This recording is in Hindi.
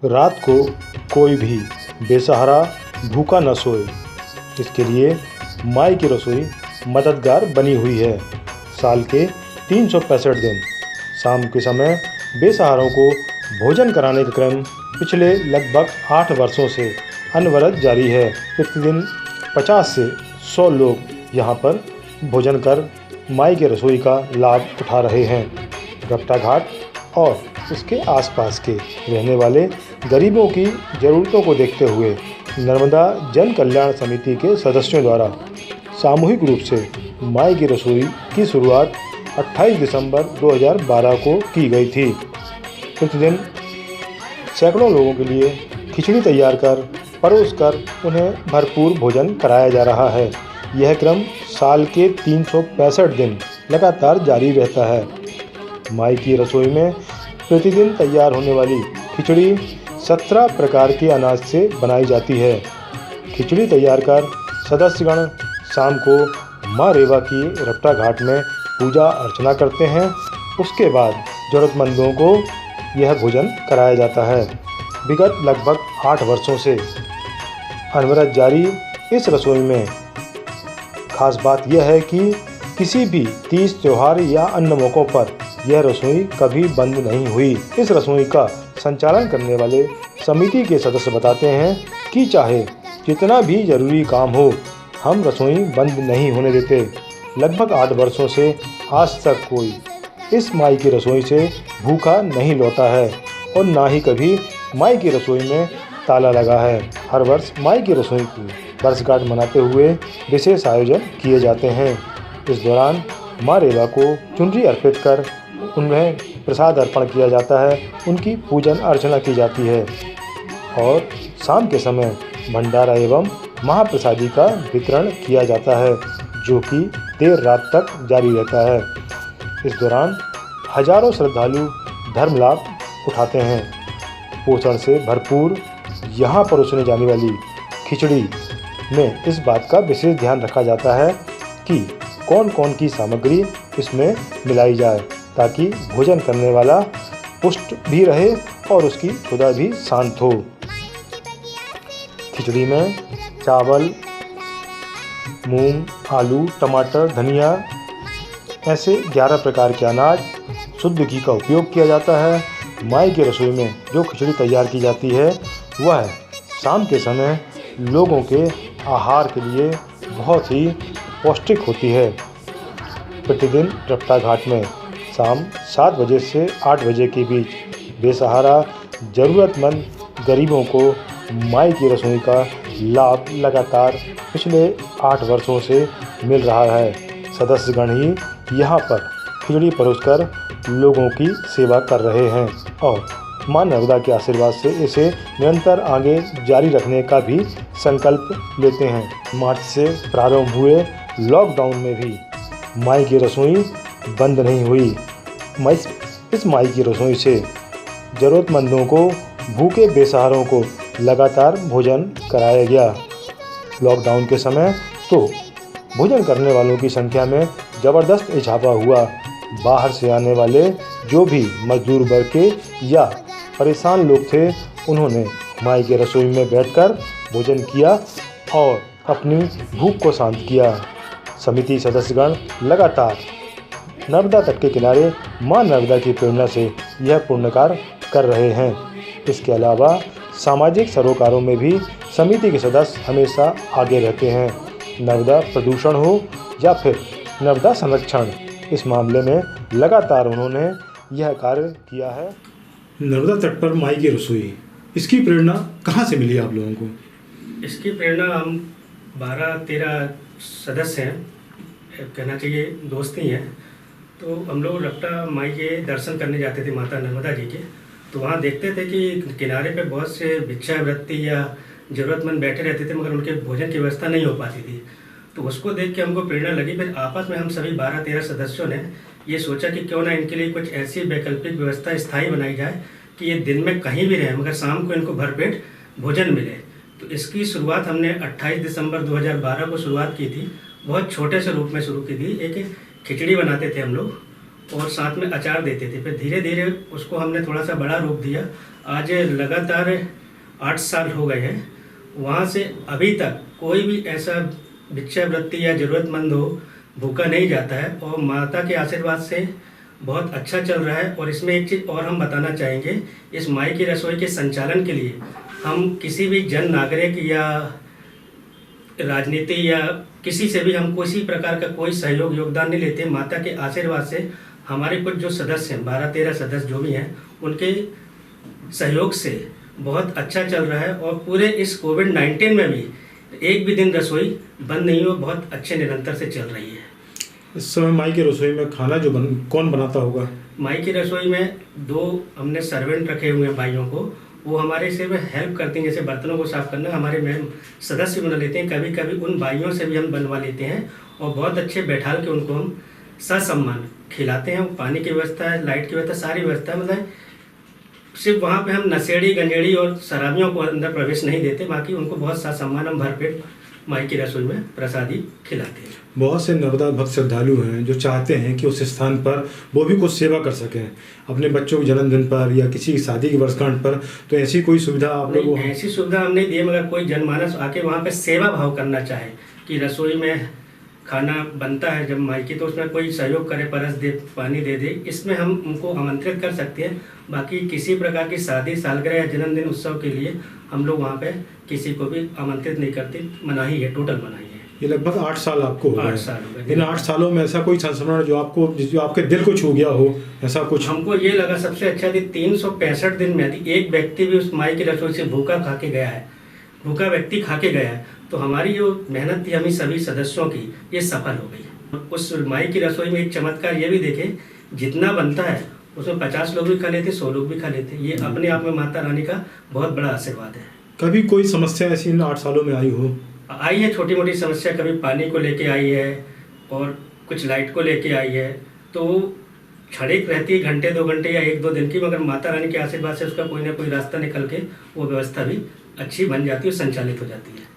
रात को कोई भी बेसहारा भूखा न सोए, इसके लिए माई की रसोई मददगार बनी हुई है। साल के 365 दिन शाम के समय बेसहारों को भोजन कराने का क्रम पिछले लगभग 8 वर्षों से अनवरत जारी है। प्रतिदिन 50 से 100 लोग यहाँ पर भोजन कर माई की रसोई का लाभ उठा रहे हैं। रपटा घाट और उसके आसपास के रहने वाले गरीबों की ज़रूरतों को देखते हुए नर्मदा जन कल्याण समिति के सदस्यों द्वारा सामूहिक रूप से माई की रसोई की शुरुआत 28 दिसंबर 2012 को की गई थी। प्रतिदिन सैकड़ों लोगों के लिए खिचड़ी तैयार कर परोस कर उन्हें भरपूर भोजन कराया जा रहा है। यह क्रम साल के 365 दिन लगातार जारी रहता है। माई की रसोई में प्रतिदिन तैयार होने वाली खिचड़ी 17 प्रकार के अनाज से बनाई जाती है। खिचड़ी तैयार कर सदस्यगण शाम को माँ रेवा की रपटा घाट में पूजा अर्चना करते हैं। उसके बाद ज़रूरतमंदों को यह भोजन कराया जाता है। विगत लगभग 8 वर्षों से अनवरत जारी इस रसोई में खास बात यह है कि किसी भी तीज त्योहार या अन्य मौक़ों पर यह रसोई कभी बंद नहीं हुई। इस रसोई का संचालन करने वाले समिति के सदस्य बताते हैं कि चाहे जितना भी ज़रूरी काम हो, हम रसोई बंद नहीं होने देते। लगभग 8 वर्षों से आज तक कोई इस माई की रसोई से भूखा नहीं लौटा है और ना ही कभी माई की रसोई में ताला लगा है। हर वर्ष माई की रसोई की वर्षगांठ मनाते हुए विशेष आयोजन किए जाते हैं। इस दौरान माँ रेवा को चुनरी अर्पित कर उन्हें प्रसाद अर्पण किया जाता है, उनकी पूजन अर्चना की जाती है और शाम के समय भंडारा एवं महाप्रसादी का वितरण किया जाता है, जो कि देर रात तक जारी रहता है। इस दौरान हजारों श्रद्धालु धर्म लाभ उठाते हैं। पोषण से भरपूर यहाँ परोसने जाने वाली खिचड़ी में इस बात का विशेष ध्यान रखा जाता है कि कौन कौन की सामग्री इसमें मिलाई जाए, ताकि भोजन करने वाला पुष्ट भी रहे और उसकी क्षुधा भी शांत हो। खिचड़ी में चावल, मूंग, आलू, टमाटर, धनिया ऐसे 11 प्रकार के अनाज, शुद्ध घी का उपयोग किया जाता है। माई की रसोई में जो खिचड़ी तैयार की जाती है वह शाम के समय लोगों के आहार के लिए बहुत ही पौष्टिक होती है। प्रतिदिन रपटा घाट में शाम 7 बजे से 8 बजे के बीच बेसहारा ज़रूरतमंद गरीबों को माई की रसोई का लाभ लगातार पिछले 8 वर्षों से मिल रहा है। सदस्यगण ही यहाँ पर खिचड़ी परोसकर लोगों की सेवा कर रहे हैं और माँ नर्मदा के आशीर्वाद से इसे निरंतर आगे जारी रखने का भी संकल्प लेते हैं। मार्च से प्रारंभ हुए लॉकडाउन में भी माई की रसोई बंद नहीं हुई। इस माई की रसोई से ज़रूरतमंदों को, भूखे बेसहारों को लगातार भोजन कराया गया। लॉकडाउन के समय तो भोजन करने वालों की संख्या में ज़बरदस्त इजाफा हुआ। बाहर से आने वाले जो भी मजदूर वर्ग के या परेशान लोग थे, उन्होंने माई के रसोई में बैठकर भोजन किया और अपनी भूख को शांत किया। समिति सदस्यगण लगातार नर्मदा तट के किनारे माँ नर्मदा की प्रेरणा से यह पुण्य कार्य कर रहे हैं। इसके अलावा सामाजिक सरोकारों में भी समिति के सदस्य हमेशा आगे रहते हैं। नर्मदा प्रदूषण हो या फिर नर्मदा संरक्षण, इस मामले में लगातार उन्होंने यह कार्य किया है। नर्मदा तट पर माई की रसोई, इसकी प्रेरणा कहाँ से मिली आप लोगों को? इसकी प्रेरणा हम 12-13 सदस्य हैं, कहना चाहिए दोस्त ही हैं। तो हम लोग रपटा माई के दर्शन करने जाते थे, माता नर्मदा जी के। तो वहाँ देखते थे कि किनारे पे बहुत से भिक्षावृत्ति या ज़रूरतमंद बैठे रहते थे, मगर उनके भोजन की व्यवस्था नहीं हो पाती थी। तो उसको देख के हमको प्रेरणा लगी। फिर आपस में हम सभी 12-13 सदस्यों ने ये सोचा कि क्यों ना इनके लिए कुछ ऐसी वैकल्पिक व्यवस्था स्थायी बनाई जाए कि ये दिन में कहीं भी रहें, मगर शाम को इनको भरपेट भोजन मिले। तो इसकी शुरुआत हमने 28 दिसंबर 2012 को शुरुआत की थी। बहुत छोटे से रूप में शुरू की थी। एक खिचड़ी बनाते थे हम लोग और साथ में अचार देते थे। फिर धीरे धीरे उसको हमने थोड़ा सा बड़ा रूप दिया। आज लगातार 8 साल हो गए हैं। वहाँ से अभी तक कोई भी ऐसा भिक्षावृत्ति या ज़रूरतमंद हो भूखा नहीं जाता है, और माता के आशीर्वाद से बहुत अच्छा चल रहा है। और इसमें एक चीज़ और हम बताना चाहेंगे, इस माई की रसोई के संचालन के लिए हम किसी भी जन नागरिक या राजनीति या किसी से भी हम किसी प्रकार का कोई सहयोग योगदान नहीं लेते। माता के आशीर्वाद से हमारे कुछ जो सदस्य हैं, 12-13 सदस्य जो भी हैं, उनके सहयोग से बहुत अच्छा चल रहा है। और पूरे इस कोविड-19 में भी एक भी दिन रसोई बंद नहीं हो, बहुत अच्छे निरंतर से चल रही है। इस समय माई की रसोई में खाना कौन बनाता होगा? माई की रसोई में 2 हमने सर्वेंट रखे हुए हैं भाइयों को, वो हमारे से हेल्प करते हैं। जैसे बर्तनों को साफ करना हमारे मैम सदस्य बना लेते हैं, कभी कभी उन भाइयों से भी हम बनवा लेते हैं। और बहुत अच्छे बैठाल के उनको हम ससम्मान खिलाते हैं। पानी की व्यवस्था है, लाइट की व्यवस्था, सारी व्यवस्था है। मतलब सिर्फ वहाँ पे हम नशेड़ी गंजेड़ी और शराबियों को अंदर प्रवेश नहीं देते, बाकी उनको बहुत सम्मान हम भरपेट माई की रसोई में प्रसादी खिलाते हैं। बहुत से नर्मदा भक्त श्रद्धालु हैं जो चाहते हैं कि उस स्थान पर वो भी कुछ सेवा कर सकें अपने बच्चों के जन्मदिन पर या किसी शादी की वर्षगांठ पर, तो ऐसी कोई सुविधा आप लोगों को? ऐसी सुविधा हम नहीं दी, मगर कोई जनमानस आके वहाँ पे सेवा भाव करना चाहे कि रसोई में खाना बनता है जब माई की, तो उसमें कोई सहयोग करे, परस दे, पानी दे दे, इसमें हम उनको आमंत्रित कर सकते हैं। बाकी किसी प्रकार की शादी, सालगिरह या जन्मदिन उत्सव के लिए हम लोग वहाँ पे किसी को भी आमंत्रित नहीं करते। मनाही है, टोटल मनाही है। ये लगभग 8 साल आपको हो गए। 8 साल हो गए। इन 8 सालों में ऐसा कोई संस्मरण जो आपके दिल को छू गया हो, ऐसा कुछ? हमको ये लगा सबसे अच्छा कि 365 दिन में यदि एक व्यक्ति भी उस माई की रसोई से भूखा खा के गया है, भूखा व्यक्ति खा के गया है, तो हमारी जो मेहनत थी हमें सभी सदस्यों की, ये सफल हो गई। उस माई की रसोई में एक चमत्कार ये भी देखे, जितना बनता है उसमें 50 लोग भी खा लेते, 100 लोग भी खा लेते। ये अपने आप में माता रानी का बहुत बड़ा आशीर्वाद है। कभी कोई समस्या ऐसी इन 8 सालों में आई हो? आई है, छोटी मोटी समस्या, कभी पानी को लेके आई है और कुछ लाइट को लेके आई है, तो क्षणिक रहती है, घंटे 2 घंटे या 1-2 दिन की, मगर माता रानी के आशीर्वाद से उसका कोई ना कोई रास्ता निकल के वो व्यवस्था भी अच्छी बन जाती है, संचालित हो जाती है।